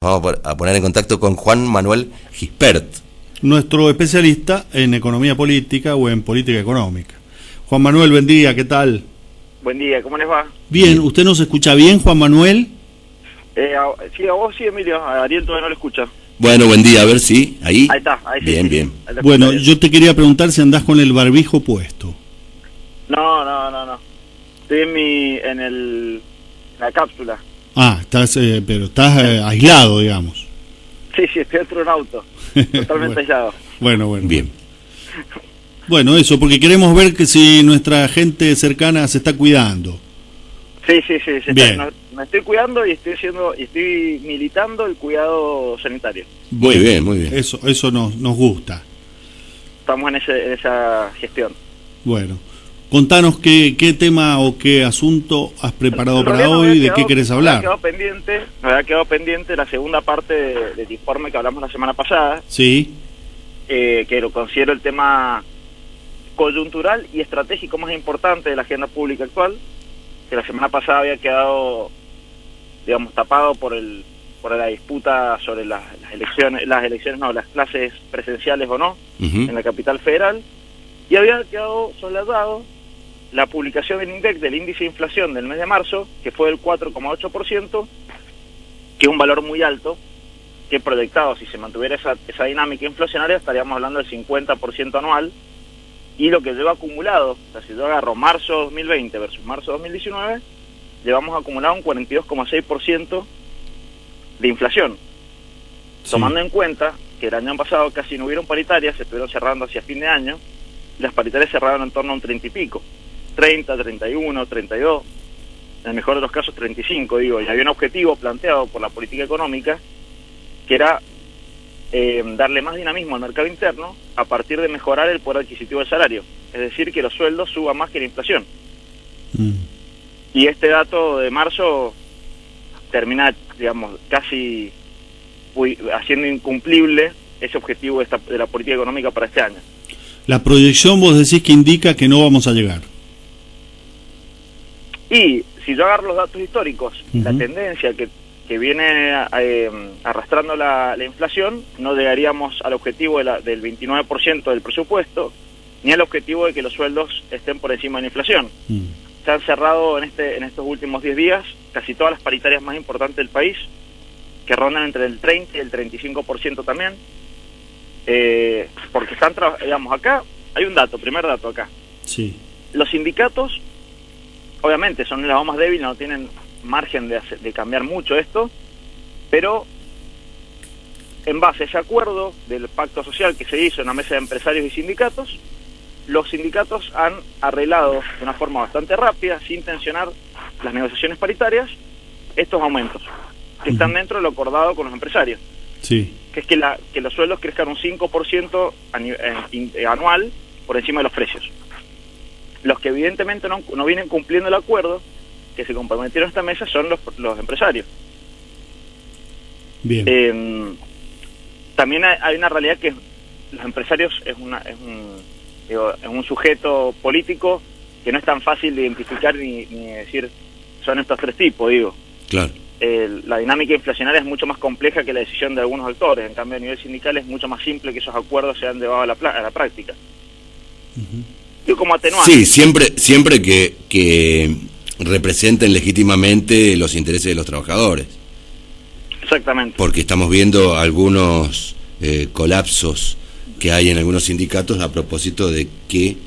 Vamos a poner en contacto con Juan Manuel Gispert, nuestro especialista en economía política o en política económica. Juan Manuel, buen día, ¿qué tal? Buen día, ¿cómo les va? Bien, ¿usted nos escucha bien, Juan Manuel? Sí, a vos sí, Emilio, a Ariel todavía no lo escucha. Bueno, buen día, a ver si, ahí. Ahí está, ahí sí. Bien, Sí, bien. ahí lo Bueno, escucho. yo te quería preguntar si andás con el barbijo puesto. No. Estoy en la cápsula. Ah, pero estás aislado, digamos. Sí, estoy dentro de un auto, totalmente aislado. Bueno. Bien. Bueno, eso, porque queremos ver que si nuestra gente cercana se está cuidando. Sí, Bien. me estoy cuidando y estoy militando el cuidado sanitario. Muy bien, muy bien. Eso nos gusta. Estamos en esa gestión. Bueno, contanos qué tema o qué asunto has preparado En para realidad hoy, de qué querés hablar. Me había quedado pendiente la segunda parte del informe que hablamos la semana pasada, Sí, que lo considero el tema coyuntural y estratégico más importante de la agenda pública actual, que la semana pasada había quedado, digamos, tapado por la disputa sobre las clases presenciales o no, en la capital federal, y había quedado soslayado la publicación del INDEC del índice de inflación del mes de marzo, que fue del 4,8%, que es un valor muy alto, que proyectado, si se mantuviera esa dinámica inflacionaria, estaríamos hablando del 50% anual, y lo que lleva acumulado, o sea, si yo agarro marzo 2020 versus marzo 2019, llevamos acumulado un 42,6% de inflación, sí. tomando en cuenta que el año pasado casi no hubieron paritarias, se estuvieron cerrando hacia fin de año, y las paritarias cerraron en torno a un 30 y pico, 30, 31, 32, en el mejor de los casos 35, digo, y había un objetivo planteado por la política económica, que era darle más dinamismo al mercado interno a partir de mejorar el poder adquisitivo del salario, es decir, que los sueldos suban más que la inflación. Y este dato de marzo termina, digamos, casi haciendo incumplible ese objetivo de la política económica para este año. La proyección vos decís que indica que no vamos a llegar. Y si yo agarro los datos históricos, la tendencia que viene arrastrando la inflación, no llegaríamos al objetivo del 29% del presupuesto, ni al objetivo de que los sueldos estén por encima de la inflación. Se han cerrado en estos últimos 10 días casi todas las paritarias más importantes del país, que rondan entre el 30 y el 35% también, porque están, digamos, acá hay un dato, primer dato acá. Sí. Los sindicatos, obviamente, son la voz más débil, no tienen margen de cambiar mucho esto, pero en base a ese acuerdo del pacto social que se hizo en la mesa de empresarios y sindicatos, los sindicatos han arreglado de una forma bastante rápida, sin tensionar las negociaciones paritarias, estos aumentos, que están dentro de lo acordado con los empresarios. Sí. Que es que los sueldos crezcan un 5% anual por encima de los precios. Los que evidentemente no vienen cumpliendo el acuerdo que se comprometieron a esta mesa son los empresarios. Bien. También hay una realidad que los empresarios es un sujeto político que no es tan fácil de identificar ni decir son estos tres tipos, digo. Claro. La dinámica inflacionaria es mucho más compleja que la decisión de algunos actores. En cambio, a nivel sindical es mucho más simple que esos acuerdos sean llevados a la práctica. Yo como atenuante. Sí, siempre que representen legítimamente los intereses de los trabajadores. Exactamente. Porque estamos viendo algunos colapsos que hay en algunos sindicatos a propósito de que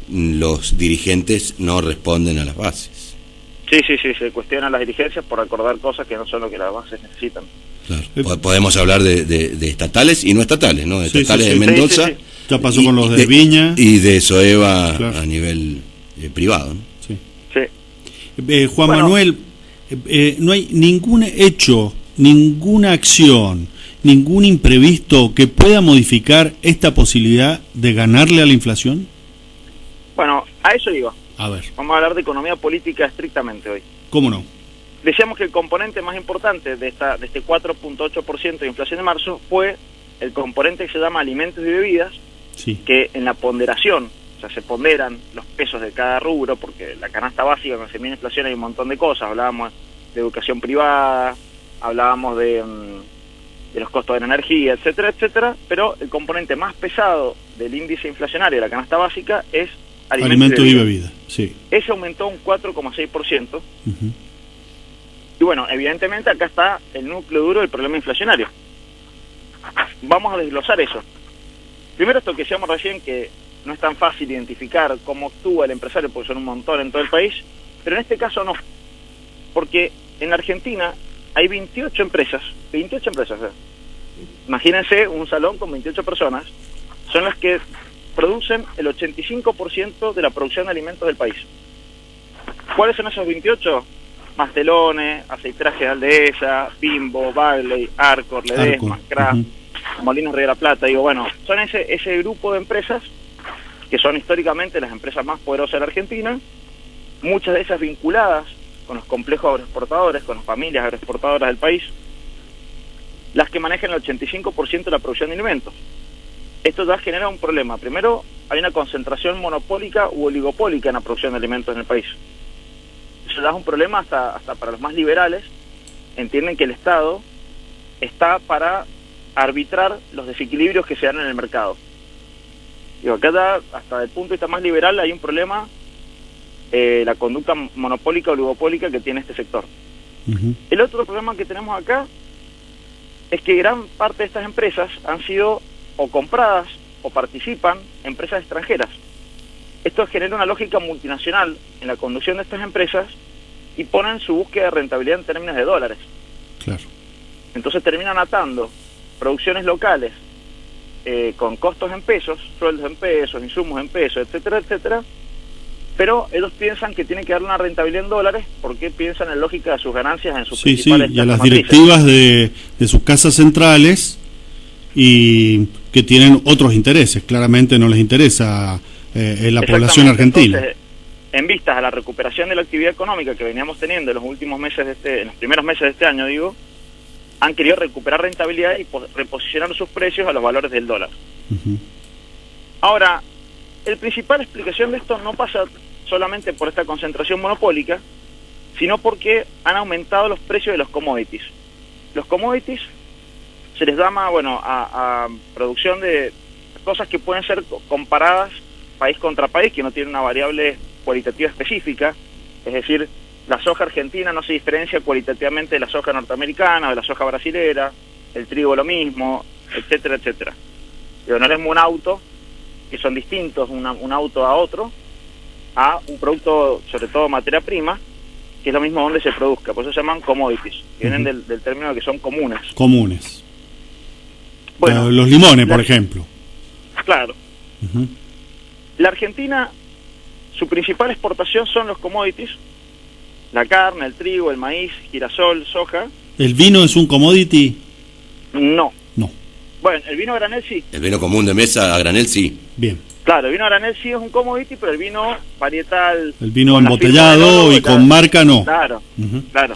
los dirigentes no responden a las bases. Sí, se cuestionan las dirigencias por acordar cosas que no son lo que las bases necesitan. Claro. Podemos hablar de estatales y no estatales, ¿no? De estatales de Mendoza. Sí. Ya pasó con los de Viña. Y de Soeva, claro, a nivel privado, ¿no? Sí. Juan Manuel, no hay ningún hecho, ninguna acción, ningún imprevisto que pueda modificar esta posibilidad de ganarle a la inflación. Bueno, a eso iba. A ver. Vamos a hablar de economía política estrictamente hoy. ¿Cómo no? Decíamos que el componente más importante de este 4,8% de inflación de marzo fue el componente que se llama alimentos y bebidas, Sí. que en la ponderación, o sea, se ponderan los pesos de cada rubro, porque la canasta básica, cuando se mide inflación, hay un montón de cosas. Hablábamos de educación privada, hablábamos de de los costos de la energía, etcétera, etcétera, pero el componente más pesado del índice inflacionario de la canasta básica es alimentos y bebida. Sí. Ese aumentó un 4,6%. Uh-huh. Y bueno, evidentemente acá está el núcleo duro del problema inflacionario. Vamos a desglosar eso. Primero, esto que decíamos recién, que no es tan fácil identificar cómo actúa el empresario, porque son un montón en todo el país, pero en este caso no. Porque en Argentina hay 28 empresas. Imagínense un salón con 28 personas, son las que producen el 85% de la producción de alimentos del país. ¿Cuáles son esos 28? Mastelones, Aceiterajes Aldesa, Bimbo, Bagley, Arcor, Ledesma, Kraft, Molinos Río de la Plata. Digo, bueno, son ese grupo de empresas que son históricamente las empresas más poderosas de la Argentina, muchas de ellas vinculadas con los complejos agroexportadores, con las familias agroexportadoras del país, las que manejan el 85% de la producción de alimentos. Esto ya genera un problema. Primero, hay una concentración monopólica u oligopólica en la producción de alimentos en el país. Eso ya es un problema hasta para los más liberales. Entienden que el Estado está para arbitrar los desequilibrios que se dan en el mercado. Digo, acá ya, hasta el punto de vista más liberal, hay un problema, la conducta monopólica o oligopólica que tiene este sector. Uh-huh. El otro problema que tenemos acá es que gran parte de estas empresas han sido o compradas o participan empresas extranjeras. Esto genera una lógica multinacional en la conducción de estas empresas y ponen su búsqueda de rentabilidad en términos de dólares. Claro. Entonces terminan atando producciones locales con costos en pesos, sueldos en pesos, insumos en pesos, etcétera, etcétera, pero ellos piensan que tienen que dar una rentabilidad en dólares porque piensan en lógica de sus ganancias en sus principales y a las matrices. directivas de sus casas centrales, y que tienen otros intereses. Claramente no les interesa la población argentina. Entonces, en vistas a la recuperación de la actividad económica que veníamos teniendo en los últimos meses en los primeros meses de este año, han querido recuperar rentabilidad y reposicionar sus precios a los valores del dólar. Uh-huh. Ahora, la principal explicación de esto no pasa solamente por esta concentración monopólica, sino porque han aumentado los precios de los commodities. Los commodities se les llama, a producción de cosas que pueden ser comparadas país contra país, que no tienen una variable cualitativa específica, es decir, la soja argentina no se diferencia cualitativamente de la soja norteamericana, de la soja brasilera, el trigo lo mismo, etcétera, etcétera. Pero no es un auto, que son distintos un auto a otro, a un producto, sobre todo materia prima, que es lo mismo donde se produzca, por eso se llaman commodities, que vienen del término de que son comunes. Comunes. Bueno, los limones, por ejemplo. Claro. Uh-huh. La Argentina, su principal exportación son los commodities, la carne, el trigo, el maíz, girasol, soja. ¿El vino es un commodity? No. No. Bueno, el vino a granel sí. El vino común de mesa a granel sí. Bien. Claro, el vino a granel sí es un commodity, pero el vino varietal... El vino embotellado y con marca no. Claro, uh-huh. Claro.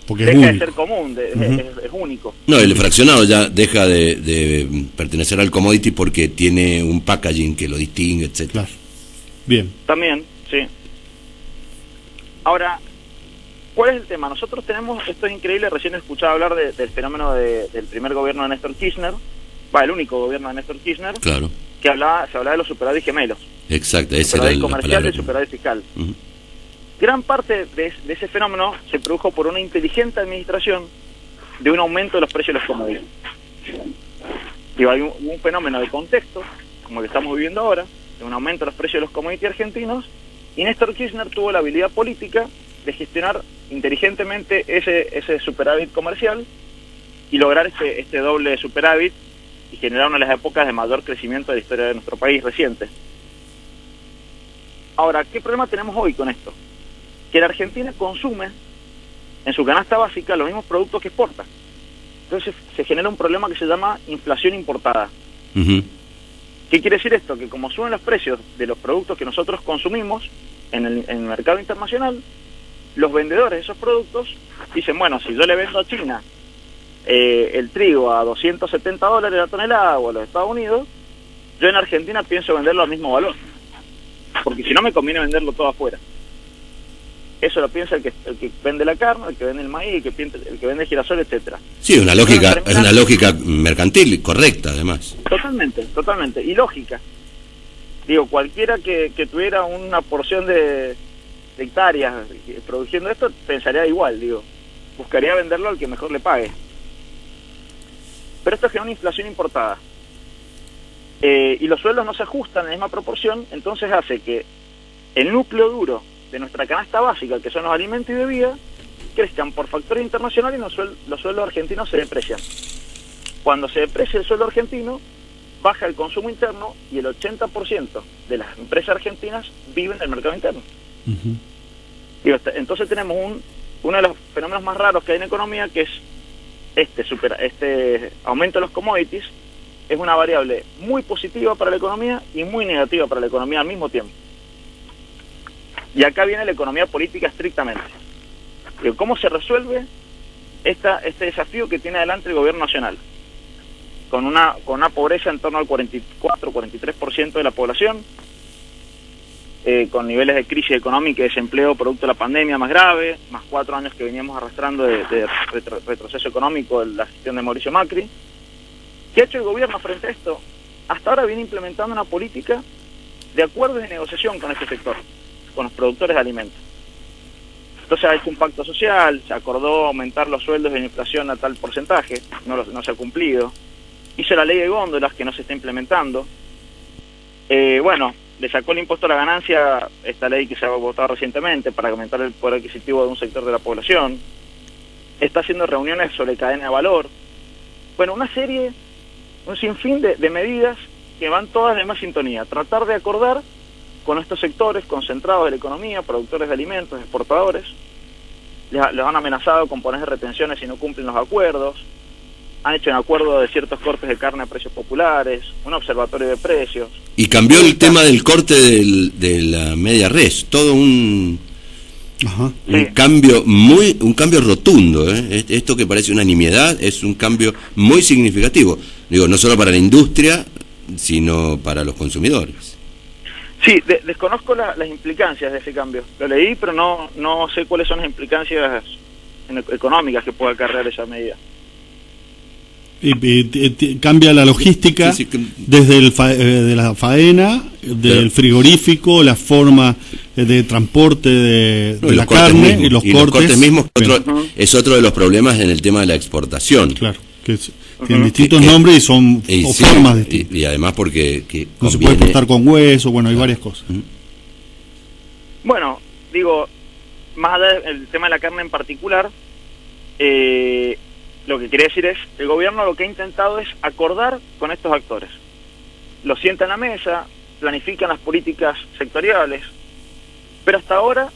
Porque deja es de único. ser común, Uh-huh. es único. No, el fraccionado ya deja de pertenecer al commodity porque tiene un packaging que lo distingue, etcétera. Claro. Bien. También, sí. Ahora, ¿cuál es el tema? Nosotros tenemos, esto es increíble, recién he escuchado hablar del fenómeno del primer gobierno de Néstor Kirchner, el único gobierno de Néstor Kirchner, Claro. que se hablaba de los superávit gemelos. Exacto, esa era Superávit la comercial palabra. y superávit fiscal. Uh-huh. Gran parte de ese fenómeno se produjo por una inteligente administración de un aumento de los precios de los commodities. Digo, hay un fenómeno de contexto, como el que estamos viviendo ahora, de un aumento de los precios de los commodities argentinos, y Néstor Kirchner tuvo la habilidad política de gestionar inteligentemente ese superávit comercial y lograr este doble superávit y generar una de las épocas de mayor crecimiento de la historia de nuestro país reciente. Ahora, ¿qué problema tenemos hoy con esto? Que la Argentina consume en su canasta básica los mismos productos que exporta. Entonces se genera un problema que se llama inflación importada. Uh-huh. ¿Qué quiere decir esto? Que como suben los precios de los productos que nosotros consumimos en el mercado internacional, los vendedores de esos productos dicen, bueno, si yo le vendo a China el trigo a $270 la tonelada o a los Estados Unidos, yo en Argentina pienso venderlo al mismo valor, porque si no me conviene venderlo todo afuera. Eso lo piensa el que vende la carne, el que vende el maíz, el que vende el girasol, etcétera. Sí, es una lógica mercantil correcta, además. Totalmente, y lógica. Digo, cualquiera que tuviera una porción de hectáreas produciendo esto, pensaría igual, digo, buscaría venderlo al que mejor le pague. Pero esto genera una inflación importada. Y los sueldos no se ajustan en la misma proporción, entonces hace que el núcleo duro de nuestra canasta básica, que son los alimentos y bebidas, crezcan por factores internacionales y los sueldos argentinos se deprecian. Cuando se deprecia el sueldo argentino, baja el consumo interno y el 80% de las empresas argentinas viven del mercado interno. Entonces tenemos uno de los fenómenos más raros que hay en economía, que es este aumento de los commodities. Es una variable muy positiva para la economía y muy negativa para la economía al mismo tiempo. Y acá viene la economía política estrictamente. ¿Cómo se resuelve este desafío que tiene adelante el gobierno nacional? Con una pobreza en torno al 44-43% de la población, con niveles de crisis económica y desempleo producto de la pandemia más grave, más 4 años que veníamos arrastrando de retroceso económico de la gestión de Mauricio Macri. ¿Qué ha hecho el gobierno frente a esto? Hasta ahora viene implementando una política de acuerdos de negociación con este sector, con los productores de alimentos. Entonces ha hecho un pacto social, se acordó aumentar los sueldos de la inflación a tal porcentaje, no se ha cumplido. Hizo la ley de góndolas, que no se está implementando. Le sacó el impuesto a la ganancia, esta ley que se ha votado recientemente, para aumentar el poder adquisitivo de un sector de la población. Está haciendo reuniones sobre cadena de valor. Bueno, un sinfín de medidas que van todas de más sintonía. Tratar de acordar con estos sectores concentrados de la economía, productores de alimentos, exportadores. Les han amenazado con poner retenciones si no cumplen los acuerdos. Han hecho un acuerdo de ciertos cortes de carne a precios populares, un observatorio de precios. Y cambió el tema del corte de la media res, todo un cambio un cambio rotundo, ¿eh? Esto que parece una nimiedad es un cambio muy significativo. Digo, no solo para la industria, sino para los consumidores. Sí, desconozco las implicancias de ese cambio. Lo leí, pero no sé cuáles son las implicancias económicas que pueda acarrear esa medida. Cambia la logística desde de la faena, del frigorífico, la forma de transporte de la carne mismos, y los cortes mismos. Es otro de los problemas en el tema de la exportación. Claro, que tienen distintos nombres y son formas distintas. Y además porque no se puede exportar con hueso, hay varias cosas. Bueno, digo, más allá del tema de la carne en particular, lo que quería decir es, el gobierno lo que ha intentado es acordar con estos actores. Los sienta en la mesa, planifican las políticas sectoriales, pero hasta ahora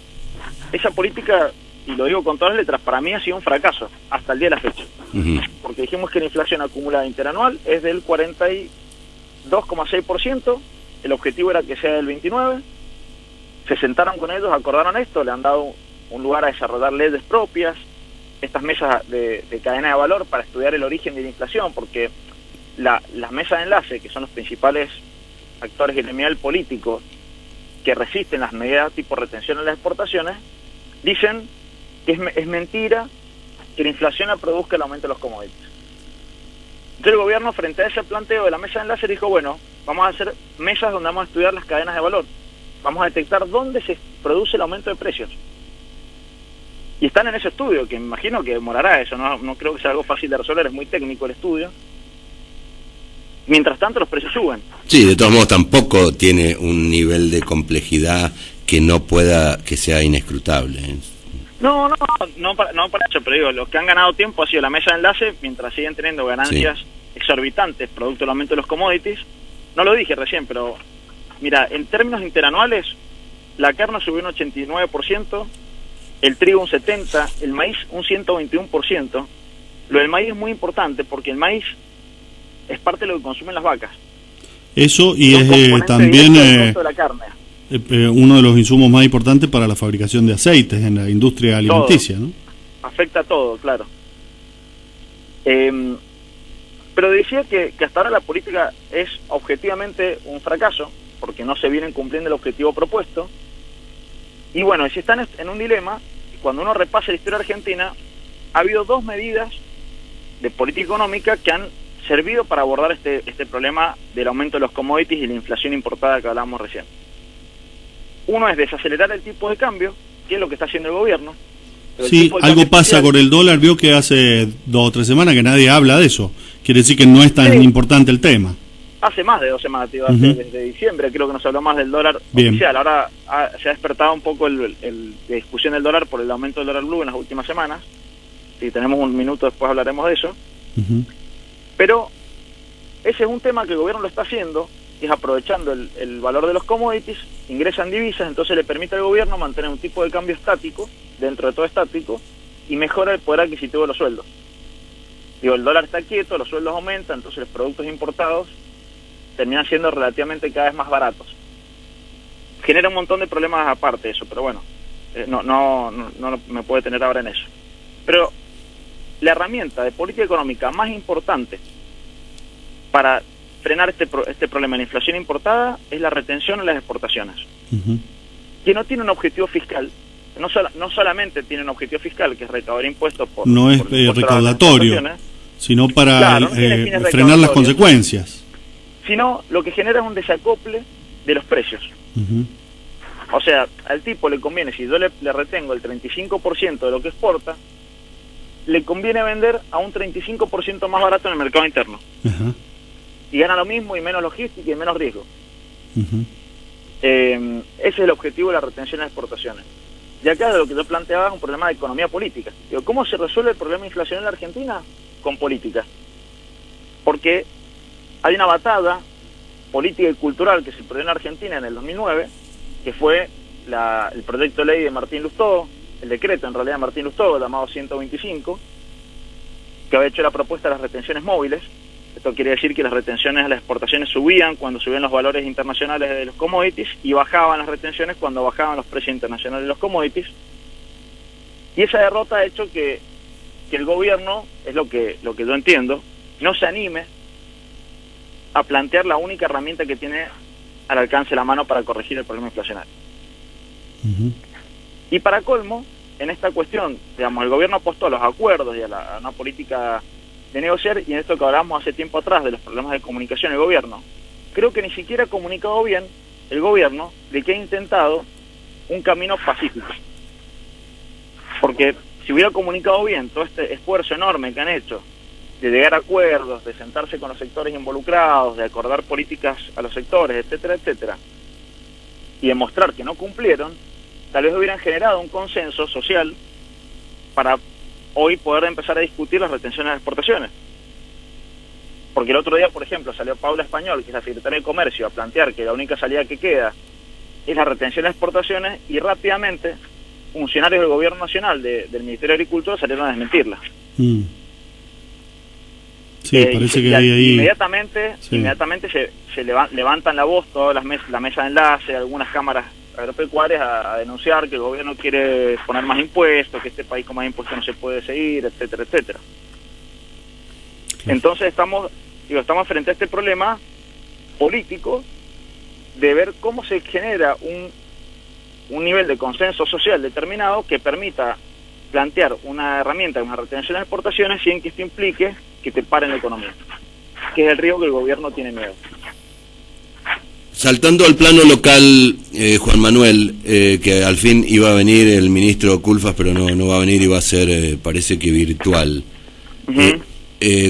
esa política, y lo digo con todas las letras, para mí ha sido un fracaso hasta el día de la fecha. Porque dijimos que la inflación acumulada interanual es del 42,6%, el objetivo era que sea del 29%, se sentaron con ellos, acordaron esto, le han dado un lugar a desarrollar leyes propias, estas mesas de cadena de valor para estudiar el origen de la inflación, porque las mesas de enlace, que son los principales actores gremial políticos que resisten las medidas tipo retención en las exportaciones, dicen que es mentira que la inflación produzca el aumento de los commodities. Entonces el gobierno, frente a ese planteo de la mesa de enlace, dijo, bueno, vamos a hacer mesas donde vamos a estudiar las cadenas de valor, vamos a detectar dónde se produce el aumento de precios. Y están en ese estudio, que me imagino que demorará eso, no creo que sea algo fácil de resolver, es muy técnico el estudio. Mientras tanto los precios suben. Sí, de todos modos tampoco tiene un nivel de complejidad que sea inescrutable. No para eso, pero digo, los que han ganado tiempo ha sido la mesa de enlace, mientras siguen teniendo ganancias exorbitantes producto del aumento de los commodities. No lo dije recién, pero mira, en términos interanuales, la carne subió un 89%, el trigo un 70%, el maíz un 121%. Lo del maíz es muy importante porque el maíz es parte de lo que consumen las vacas. Eso, y es también de la carne. Uno de los insumos más importantes para la fabricación de aceites en la industria alimenticia, todo, ¿no? Afecta a todo, claro. Pero decía que hasta ahora la política es objetivamente un fracaso, porque no se vienen cumpliendo el objetivo propuesto. Y bueno, si están en un dilema, cuando uno repasa la historia argentina, ha habido dos medidas de política económica que han servido para abordar este problema del aumento de los commodities y la inflación importada que hablábamos recién. Uno es desacelerar el tipo de cambio, que es lo que está haciendo el gobierno. Sí, algo pasa con el dólar, vio que hace 2 o 3 semanas que nadie habla de eso. Quiere decir que no es tan importante el tema. Hace más de 2 semanas, tío, desde diciembre creo que nos habló más del dólar oficial. Ahora se ha despertado un poco la discusión del dólar por el aumento del dólar blue en las últimas semanas. Si tenemos un minuto después hablaremos de eso. Pero ese es un tema que el gobierno lo está haciendo, es aprovechando el valor de los commodities, ingresan divisas, entonces le permite al gobierno mantener un tipo de cambio estático, dentro de todo estático, y mejora el poder adquisitivo de los sueldos. Digo, el dólar está quieto, los sueldos aumentan, entonces los productos importados terminan siendo relativamente cada vez más baratos. Genera un montón de problemas aparte de eso, pero bueno, no me puede tener ahora en eso. Pero la herramienta de política económica más importante para frenar este problema de la inflación importada es la retención en las exportaciones, que no tiene un objetivo fiscal, no solamente tiene un objetivo fiscal, que es recaudar impuestos por... No es recaudatorio, sino para frenar las consecuencias. Sino lo que genera es un desacople de los precios. O sea, al tipo le conviene, si yo le retengo el 35% de lo que exporta, le conviene vender a un 35% más barato en el mercado interno. Y gana lo mismo y menos logística y menos riesgo. Ese es el objetivo de la retención de las exportaciones. Y acá de lo que yo planteaba es un problema de economía política. Digo, ¿cómo se resuelve el problema de inflación en la Argentina? Con política. Porque hay una batalla política y cultural que se produjo en Argentina en el 2009, que fue el proyecto de ley de Martín Lustó, el decreto en realidad de Martín Lustó, llamado 125, que había hecho la propuesta de las retenciones móviles. Esto quiere decir que las retenciones a las exportaciones subían cuando subían los valores internacionales de los commodities y bajaban las retenciones cuando bajaban los precios internacionales de los commodities. Y esa derrota ha hecho que el gobierno, es lo que yo entiendo, no se anime a plantear la única herramienta que tiene al alcance de la mano para corregir el problema inflacionario. Y para colmo, en esta cuestión, digamos, el gobierno apostó a los acuerdos y a una política de negociar, y en esto que hablábamos hace tiempo atrás de los problemas de comunicación del gobierno, creo que ni siquiera ha comunicado bien el gobierno de que ha intentado un camino pacífico. Porque si hubiera comunicado bien todo este esfuerzo enorme que han hecho de llegar a acuerdos, de sentarse con los sectores involucrados, de acordar políticas a los sectores, etcétera, etcétera, y demostrar que no cumplieron, tal vez hubieran generado un consenso social para hoy poder empezar a discutir las retenciones de las exportaciones. Porque el otro día, por ejemplo, salió Paula Español, que es la secretaria de Comercio, a plantear que la única salida que queda es la retención de las exportaciones, y rápidamente funcionarios del gobierno nacional, del Ministerio de Agricultura, salieron a desmentirla. Sí, parece que hay ahí... Inmediatamente se levantan la voz todas la mesa de enlace, algunas cámaras agropecuarias a denunciar que el gobierno quiere poner más impuestos, que este país con más impuestos no se puede seguir, etcétera, etcétera. Entonces estamos frente a este problema político de ver cómo se genera un nivel de consenso social determinado que permita plantear una herramienta, una retención de las exportaciones, sin que esto implique que te paren la economía, que es el riesgo que el gobierno tiene miedo. Saltando al plano local, Juan Manuel, que al fin iba a venir el ministro Culfas, pero no va a venir y va a ser, parece que virtual.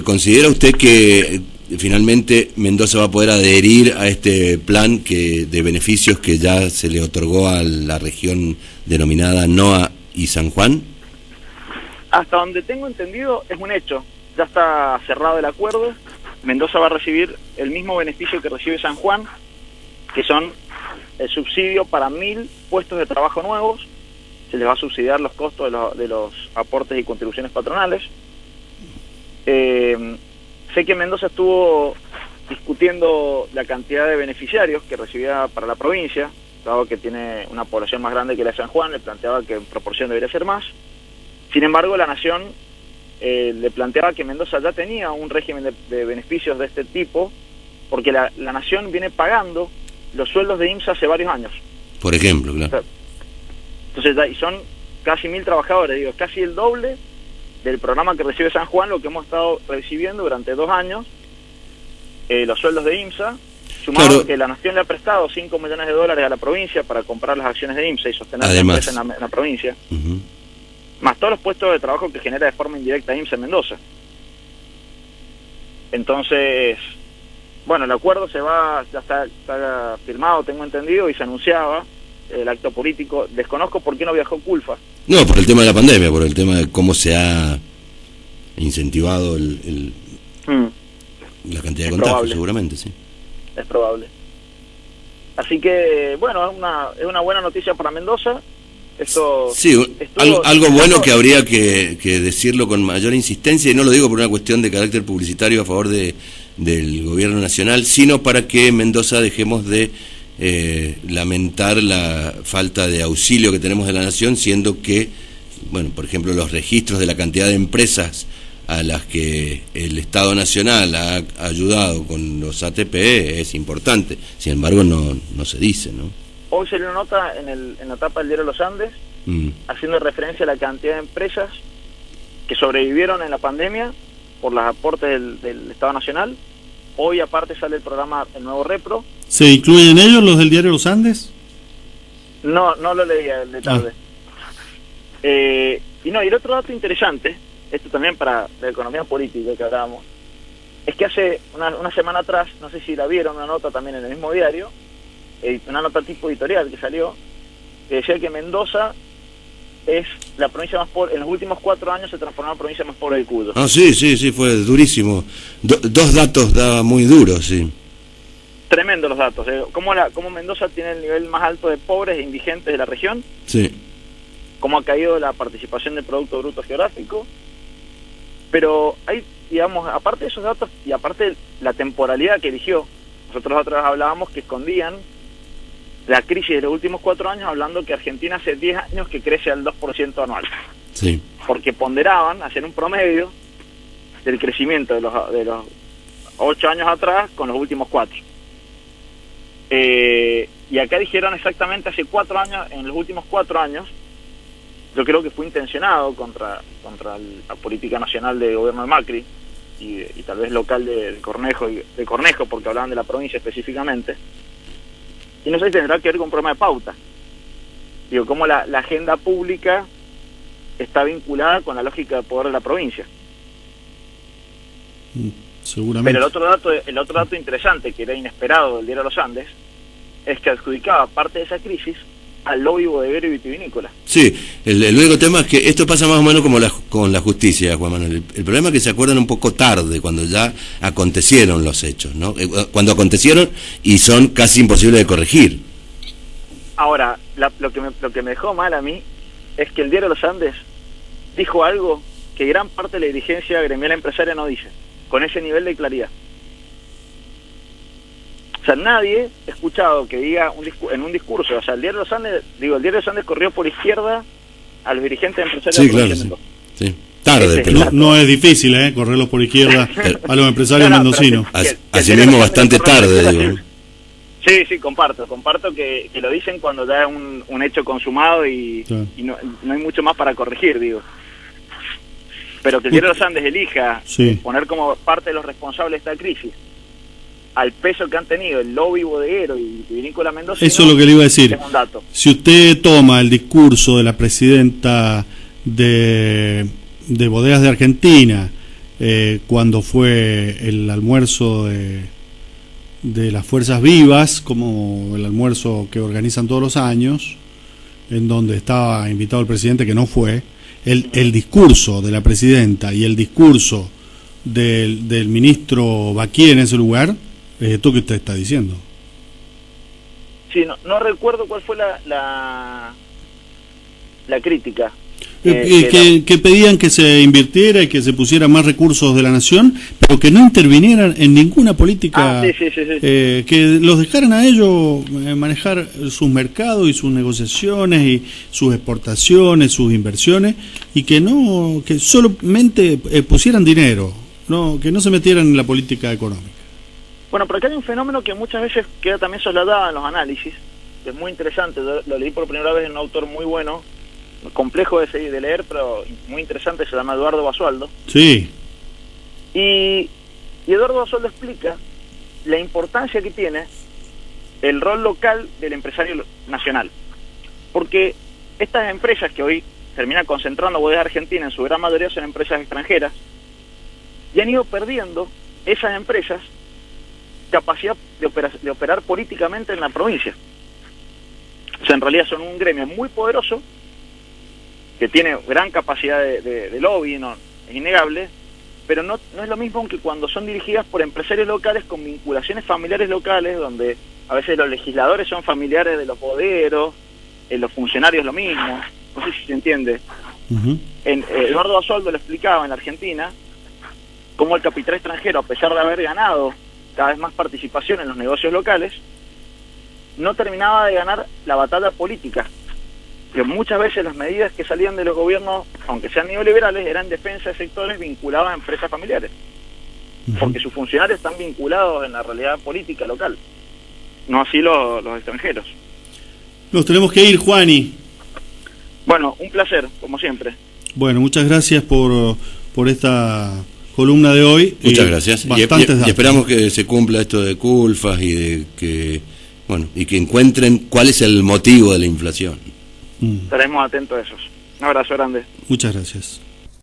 ¿Considera usted que finalmente Mendoza va a poder adherir a este plan de beneficios que ya se le otorgó a la región denominada NOA y San Juan? Hasta donde tengo entendido es un hecho, ya está cerrado el acuerdo. Mendoza va a recibir el mismo beneficio que recibe San Juan, que son el subsidio para 1.000 puestos de trabajo nuevos. Se les va a subsidiar los costos de los aportes y contribuciones patronales. Sé que Mendoza estuvo discutiendo la cantidad de beneficiarios que recibía para la provincia, dado que tiene una población más grande que la de San Juan. Le planteaba que en proporción debería ser más. Sin embargo, la Nación le planteaba que Mendoza ya tenía un régimen de beneficios de este tipo, porque la Nación viene pagando los sueldos de IMSS hace varios años. Por ejemplo, claro. Entonces, y son casi 1.000 trabajadores, digo, es casi el doble del programa que recibe San Juan, lo que hemos estado recibiendo durante 2 años, los sueldos de IMSA, sumado claro, que la Nación le ha prestado $5 millones a la provincia para comprar las acciones de IMSA y sostener la empresa en la provincia, más todos los puestos de trabajo que genera de forma indirecta IMSA en Mendoza. Entonces, bueno, el acuerdo ya está firmado, tengo entendido, y se anunciaba el acto político. Desconozco por qué no viajó Culfa. No, por el tema de la pandemia, por el tema de cómo se ha incentivado la cantidad de contagios, seguramente, sí. Es probable. Así que, bueno, es una buena noticia para Mendoza. Esto sí, algo bueno que habría que decirlo con mayor insistencia, y no lo digo por una cuestión de carácter publicitario a favor del gobierno nacional, sino para que en Mendoza dejemos de lamentar la falta de auxilio que tenemos de la nación, siendo que, bueno, por ejemplo, los registros de la cantidad de empresas a las que el Estado Nacional ha ayudado con los ATP es importante, sin embargo no se dice, ¿no? Hoy se le nota en la tapa del diario Los Andes, haciendo referencia a la cantidad de empresas que sobrevivieron en la pandemia por los aportes del Estado Nacional. Hoy aparte sale el programa El Nuevo Repro. ¿Se incluyen ellos los del diario Los Andes? No lo leía el de tarde. Y el otro dato interesante, esto también para la economía política que hablábamos, es que hace una semana atrás, no sé si la vieron, una nota también en el mismo diario, una nota tipo editorial que salió, que decía que Mendoza es la provincia más pobre, en los últimos 4 años se transformó en la provincia más pobre del Cuyo. Ah, sí, fue durísimo. 2 datos daba muy duros, sí. Tremendo los datos. Cómo Mendoza tiene el nivel más alto de pobres e indigentes de la región. Sí. Cómo ha caído la participación del Producto Bruto Geográfico. Pero hay, digamos, aparte de esos datos y aparte de la temporalidad que eligió, nosotros otra vez hablábamos que escondían la crisis de los últimos 4 años, hablando que Argentina hace 10 años que crece al 2% anual. Sí. Porque ponderaban hacer un promedio del crecimiento de los 8 años atrás con los últimos 4. Y acá dijeron exactamente hace 4 años, en los últimos 4 años, yo creo que fue intencionado contra la política nacional del gobierno de Macri y tal vez local de Cornejo, porque hablaban de la provincia específicamente. Y no sé si tendrá que ver con un problema de pauta. Digo, cómo la agenda pública está vinculada con la lógica de poder de la provincia. Seguramente. Pero el otro dato interesante, que era inesperado del diario Los Andes, es que adjudicaba parte de esa crisis al lobby bodeguero y vitivinícola. Sí, el único tema es que esto pasa más o menos como con la justicia, Juan Manuel. El problema es que se acuerdan un poco tarde, cuando ya acontecieron los hechos, ¿no? Cuando acontecieron y son casi imposibles de corregir. Ahora, lo que me dejó mal a mí es que el diario Los Andes dijo algo que gran parte de la dirigencia gremial empresaria no dice, con ese nivel de claridad. O sea, nadie ha escuchado que diga en un discurso, o sea, el diario Los Andes corrió por izquierda a los dirigentes empresarios. Sí, claro, sí. Tarde, pero no es difícil, correrlos por izquierda a los empresarios mendocinos. Así mismo bastante tarde, digo. Sí, comparto que lo dicen cuando ya es un hecho consumado y no hay mucho más para corregir, digo. Pero que el diario Los Andes elija poner como parte de los responsables de esta crisis al peso que han tenido el lobby bodeguero y vinícola mendocino. Eso es lo que le iba a decir. Es un dato. Si usted toma el discurso de la presidenta de Bodegas de Argentina, cuando fue el almuerzo de las Fuerzas Vivas, como el almuerzo que organizan todos los años, en donde estaba invitado el presidente que no fue, el discurso de la presidenta y el discurso del ministro Baquí en ese lugar, es esto que usted está diciendo. Sí, no recuerdo cuál fue la crítica. Que pedían que se invirtiera y que se pusieran más recursos de la nación, pero que no intervinieran en ninguna política, que los dejaran a ellos manejar sus mercados y sus negociaciones y sus exportaciones, sus inversiones, y que solamente pusieran dinero, que no se metieran en la política económica. Bueno, pero acá hay un fenómeno que muchas veces queda también soslayado en los análisis, que es muy interesante, lo leí por primera vez en un autor muy bueno, complejo de leer, pero muy interesante, se llama Eduardo Basualdo. Sí. Y Eduardo Basualdo explica la importancia que tiene el rol local del empresario nacional. Porque estas empresas que hoy terminan concentrando Bodega Argentina, en su gran mayoría son empresas extranjeras, y han ido perdiendo esas empresas capacidad de operar políticamente en la provincia. O sea, en realidad son un gremio muy poderoso, que tiene gran capacidad de lobby, no, es innegable, pero no es lo mismo que cuando son dirigidas por empresarios locales con vinculaciones familiares locales, donde a veces los legisladores son familiares de los bodegueros, los funcionarios lo mismo, no sé si se entiende. Eduardo Basualdo lo explicaba en la Argentina, cómo el capital extranjero, a pesar de haber ganado cada vez más participación en los negocios locales, no terminaba de ganar la batalla política, que muchas veces las medidas que salían de los gobiernos, aunque sean neoliberales, eran defensa de sectores vinculados a empresas familiares, porque sus funcionarios están vinculados en la realidad política local, no así los extranjeros. Nos tenemos que ir, Juani. Bueno, un placer, como siempre. Bueno, muchas gracias por esta columna de hoy. Muchas gracias. Y esperamos que se cumpla esto de Culfas y de que, bueno, y que encuentren cuál es el motivo de la inflación. Estaremos atentos a eso. Un abrazo grande. Muchas gracias.